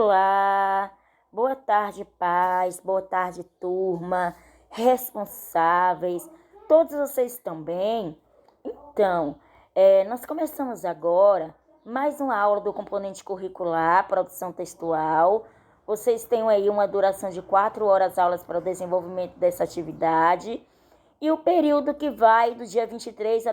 Olá, boa tarde, pais, boa tarde, turma, responsáveis, todos vocês estão bem? Então, nós começamos agora mais uma aula do componente curricular, produção textual. Vocês têm aí uma duração de 4 horas aulas para o desenvolvimento dessa atividade. E o período que vai do dia 23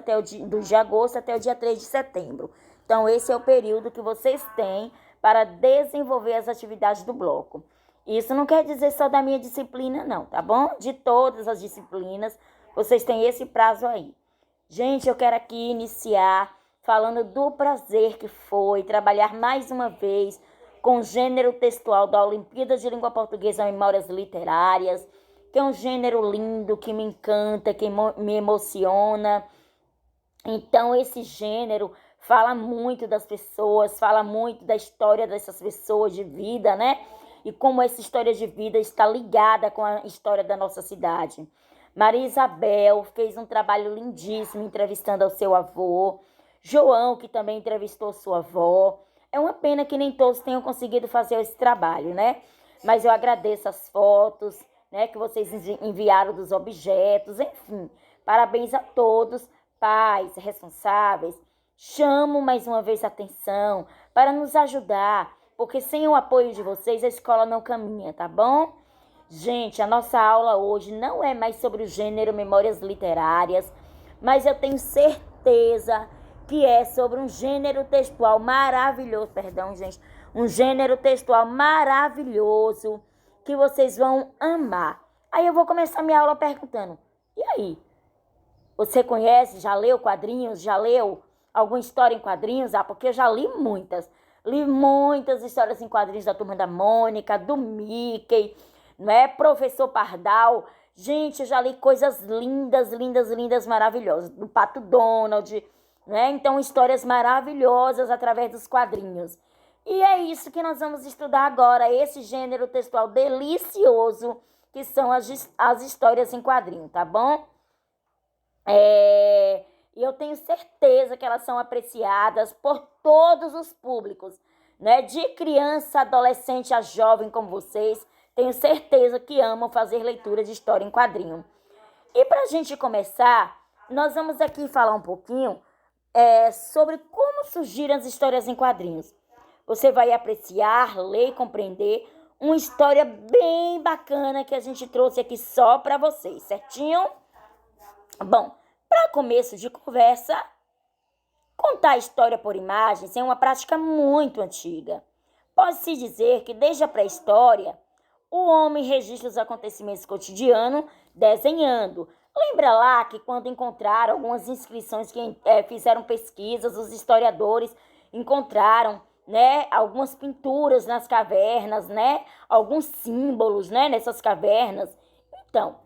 de agosto até o dia 3 de setembro. Então, esse é o período que vocês têm para desenvolver as atividades do bloco. Isso não quer dizer só da minha disciplina, não, tá bom? De todas as disciplinas, vocês têm esse prazo aí. Gente, eu quero aqui iniciar falando do prazer que foi trabalhar mais uma vez com o gênero textual da Olimpíada de Língua Portuguesa Memórias Literárias, que é um gênero lindo, que me encanta, que me emociona. Então, esse gênero fala muito das pessoas, fala muito da história dessas pessoas de vida, né? E como essa história de vida está ligada com a história da nossa cidade. Maria Isabel fez um trabalho lindíssimo entrevistando ao seu avô. João, que também entrevistou sua avó. É uma pena que nem todos tenham conseguido fazer esse trabalho, né? Mas eu agradeço as fotos, né, que vocês enviaram dos objetos, enfim. Parabéns a todos, pais, responsáveis. Chamo mais uma vez a atenção para nos ajudar, porque sem o apoio de vocês a escola não caminha, tá bom? Gente, a nossa aula hoje não é mais sobre o gênero Memórias Literárias, mas eu tenho certeza que é sobre um gênero textual maravilhoso, um gênero textual maravilhoso que vocês vão amar. Aí eu vou começar minha aula perguntando, e aí? Você conhece, já leu quadrinhos, já leu alguma história em quadrinhos? Porque eu já li muitas. Li muitas histórias em quadrinhos da Turma da Mônica, do Mickey, né? Professor Pardal. Gente, eu já li coisas lindas, lindas, lindas, maravilhosas. Do Pato Donald, né? Então, histórias maravilhosas através dos quadrinhos. E é isso que nós vamos estudar agora, esse gênero textual delicioso que são as histórias em quadrinho, tá bom? E eu tenho certeza que elas são apreciadas por todos os públicos, né? De criança, adolescente a jovem como vocês, tenho certeza que amam fazer leitura de história em quadrinho. E para a gente começar, nós vamos aqui falar um pouquinho sobre como surgiram as histórias em quadrinhos. Você vai apreciar, ler e compreender uma história bem bacana que a gente trouxe aqui só para vocês, certinho? Bom, para começo de conversa, contar a história por imagens é uma prática muito antiga. Pode-se dizer que desde a pré-história, o homem registra os acontecimentos cotidianos desenhando. Lembra lá que quando encontraram algumas inscrições que fizeram pesquisas, os historiadores encontraram, né, algumas pinturas nas cavernas, né, alguns símbolos, né, nessas cavernas. Então,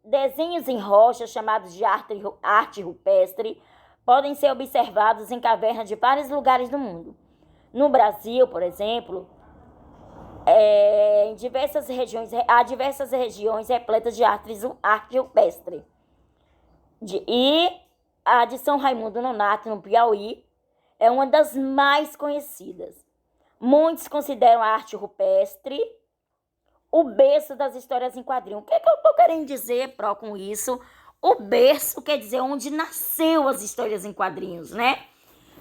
desenhos em rocha chamados de arte rupestre podem ser observados em cavernas de vários lugares do mundo. No Brasil, por exemplo, há diversas regiões repletas de arte rupestre. E a de São Raimundo Nonato, no Piauí, é uma das mais conhecidas. Muitos consideram a arte rupestre o berço das histórias em quadrinho. O que é que eu estou querendo dizer, com isso? O berço quer dizer onde nasceu as histórias em quadrinhos, né?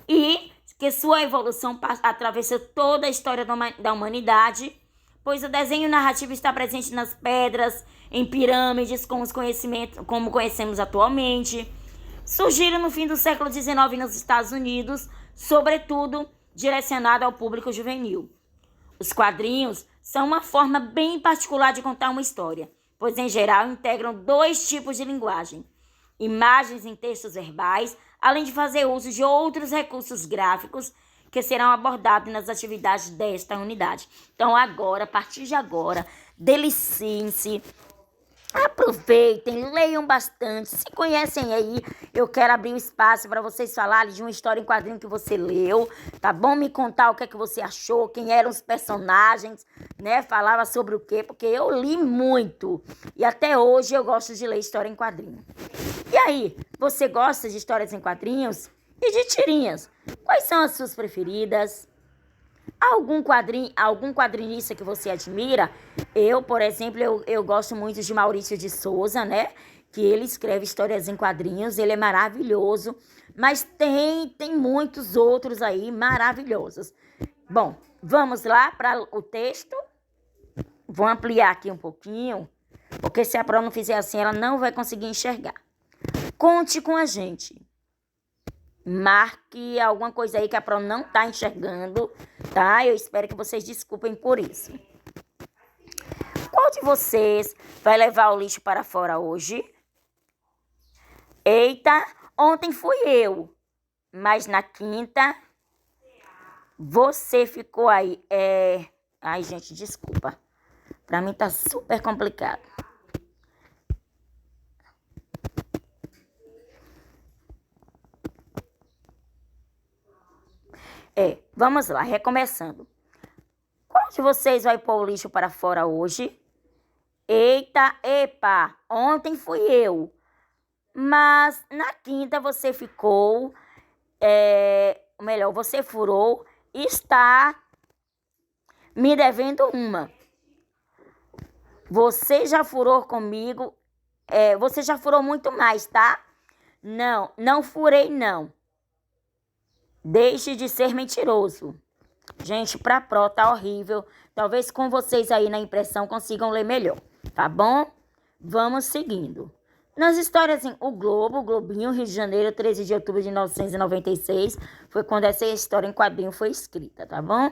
E que sua evolução atravessou toda a história da humanidade, pois o desenho narrativo está presente nas pedras, em pirâmides, como conhecemos atualmente. Surgiram no fim do século XIX nos Estados Unidos, sobretudo direcionado ao público juvenil. Os quadrinhos são uma forma bem particular de contar uma história, pois em geral integram 2 tipos de linguagem: imagens em textos verbais, além de fazer uso de outros recursos gráficos que serão abordados nas atividades desta unidade. Então agora, a partir de agora, deliciem-se, aproveitem, leiam bastante, se conhecem aí. Eu quero abrir um espaço para vocês falarem de uma história em quadrinho que você leu, tá bom? Me contar o que é que você achou, quem eram os personagens, né? Falava sobre o quê, porque eu li muito e até hoje eu gosto de ler história em quadrinho. E aí, você gosta de histórias em quadrinhos e de tirinhas? Quais são as suas preferidas? Algum quadrinista que você admira? Eu, por exemplo, eu gosto muito de Maurício de Souza, né? Que ele escreve histórias em quadrinhos, ele é maravilhoso. Mas tem muitos outros aí maravilhosos. Bom, vamos lá para o texto. Vou ampliar aqui um pouquinho, porque se a Pro não fizer assim, ela não vai conseguir enxergar. Conte com a gente. Marque alguma coisa aí que a Pro não tá enxergando, tá? Eu espero que vocês desculpem por isso. Qual de vocês vai levar o lixo para fora hoje? Eita, ontem fui eu, mas na quinta você ficou aí. Ai, gente, desculpa. Pra mim tá super complicado. Vamos lá, recomeçando. Qual de vocês vai pôr o lixo para fora hoje? Eita, epa, ontem fui eu. Mas na quinta você ficou, melhor, você furou e está me devendo uma. Você já furou comigo, você já furou muito mais, tá? Não, não furei não. Deixe de ser mentiroso. Gente, pra Pro tá horrível. Talvez com vocês aí na impressão consigam ler melhor, tá bom? Vamos seguindo. Nas histórias em O Globo, Globinho, Rio de Janeiro, 13 de outubro de 1996, foi quando essa história em quadrinho foi escrita, tá bom?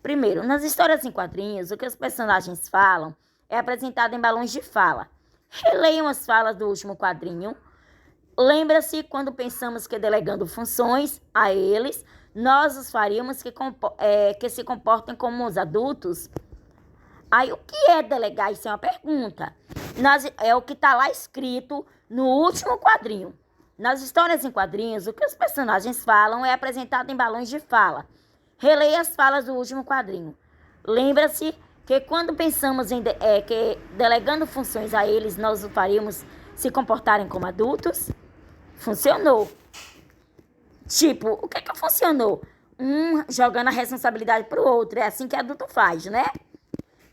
Primeiro, nas histórias em quadrinhos, o que os personagens falam é apresentado em balões de fala. Releiam as falas do último quadrinho. Lembra-se quando pensamos que delegando funções a eles, nós os faríamos que se comportem como os adultos? Aí, o que é delegar? Isso é uma pergunta. É o que está lá escrito no último quadrinho. Nas histórias em quadrinhos, o que os personagens falam é apresentado em balões de fala. Releia as falas do último quadrinho. Lembra-se que quando pensamos que delegando funções a eles, nós os faríamos se comportarem como adultos? Funcionou. Tipo, o que funcionou? Jogando a responsabilidade para o outro. É assim que adulto faz, né?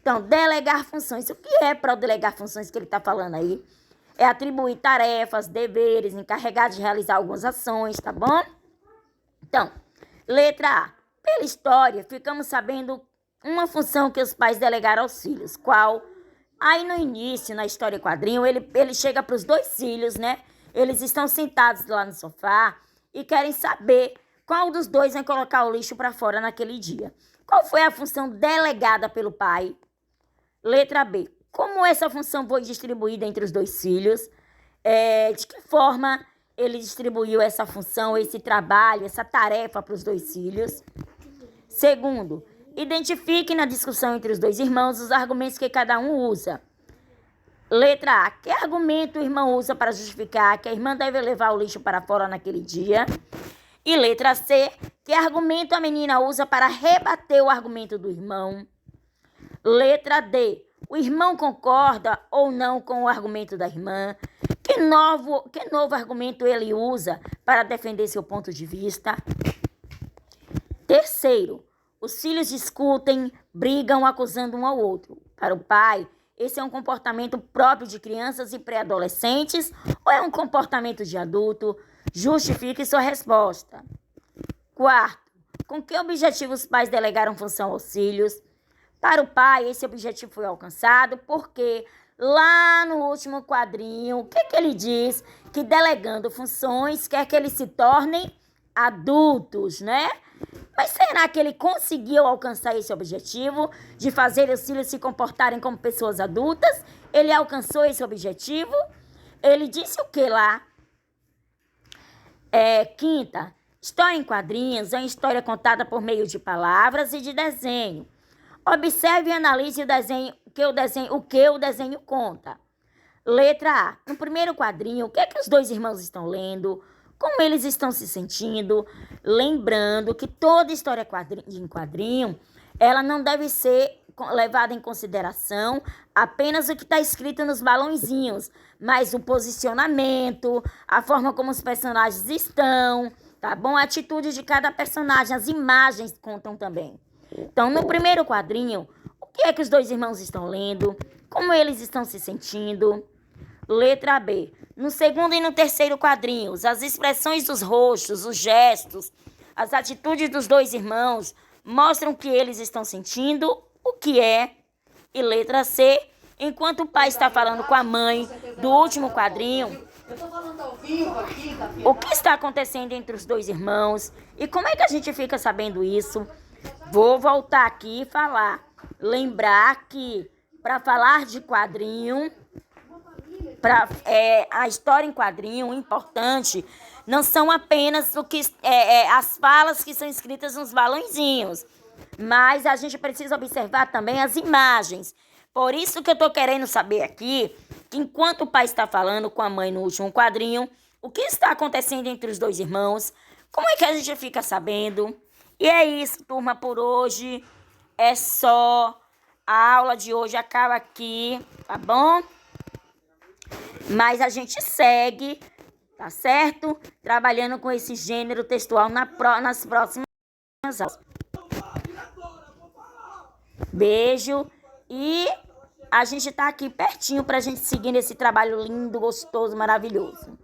Então, delegar funções. O que é para delegar funções que ele está falando aí? É atribuir tarefas, deveres, encarregados de realizar algumas ações, tá bom? Então, letra A. Pela história, ficamos sabendo uma função que os pais delegaram aos filhos. Qual? Aí no início, na história quadrinho, ele chega para os dois filhos, né? Eles estão sentados lá no sofá e querem saber qual dos dois vai colocar o lixo para fora naquele dia. Qual foi a função delegada pelo pai? Letra B. Como essa função foi distribuída entre os dois filhos? De que forma ele distribuiu essa função, esse trabalho, essa tarefa para os dois filhos? Segundo, identifique na discussão entre os dois irmãos os argumentos que cada um usa. Letra A. Que argumento o irmão usa para justificar que a irmã deve levar o lixo para fora naquele dia? E letra C. Que argumento a menina usa para rebater o argumento do irmão? Letra D. O irmão concorda ou não com o argumento da irmã? Que novo argumento ele usa para defender seu ponto de vista? Terceiro, os filhos discutem, brigam, acusando um ao outro. Para o pai, esse é um comportamento próprio de crianças e pré-adolescentes ou é um comportamento de adulto? Justifique sua resposta. Quarto, com que objetivo os pais delegaram função aos filhos? Para o pai, esse objetivo foi alcançado porque lá no último quadrinho, o que ele diz? Que delegando funções quer que eles se tornem adultos, né? Mas será que ele conseguiu alcançar esse objetivo de fazer os filhos se comportarem como pessoas adultas? Ele alcançou esse objetivo? Ele disse o que lá? Quinta, história em quadrinhos é uma história contada por meio de palavras e de desenho. Observe e analise o que o desenho conta. Letra A. No primeiro quadrinho, o que é que os dois irmãos estão lendo? Como eles estão se sentindo? Lembrando que toda história em quadrinho, ela não deve ser levada em consideração apenas o que está escrito nos balãozinhos, mas o posicionamento, a forma como os personagens estão, tá bom? A atitude de cada personagem, as imagens contam também. Então, no primeiro quadrinho, o que é que os dois irmãos estão lendo? Como eles estão se sentindo? Letra B. No segundo e no terceiro quadrinhos, as expressões dos rostos, os gestos, as atitudes dos dois irmãos mostram o que eles estão sentindo, o que é. E letra C. Enquanto o pai está falando com a mãe do último quadrinho, o que está acontecendo entre os dois irmãos e como é que a gente fica sabendo isso? Vou voltar aqui e falar. Lembrar que para falar de quadrinho, a história em quadrinho, importante, não são apenas as falas que são escritas nos balãozinhos, mas a gente precisa observar também as imagens. Por isso que eu estou querendo saber aqui, que enquanto o pai está falando com a mãe no último quadrinho, o que está acontecendo entre os dois irmãos, como é que a gente fica sabendo? E é isso, turma, por hoje. É só. A aula de hoje acaba aqui, tá bom? Mas a gente segue, tá certo? Trabalhando com esse gênero textual nas próximas aulas. Beijo e a gente tá aqui pertinho pra gente seguir esse trabalho lindo, gostoso, maravilhoso.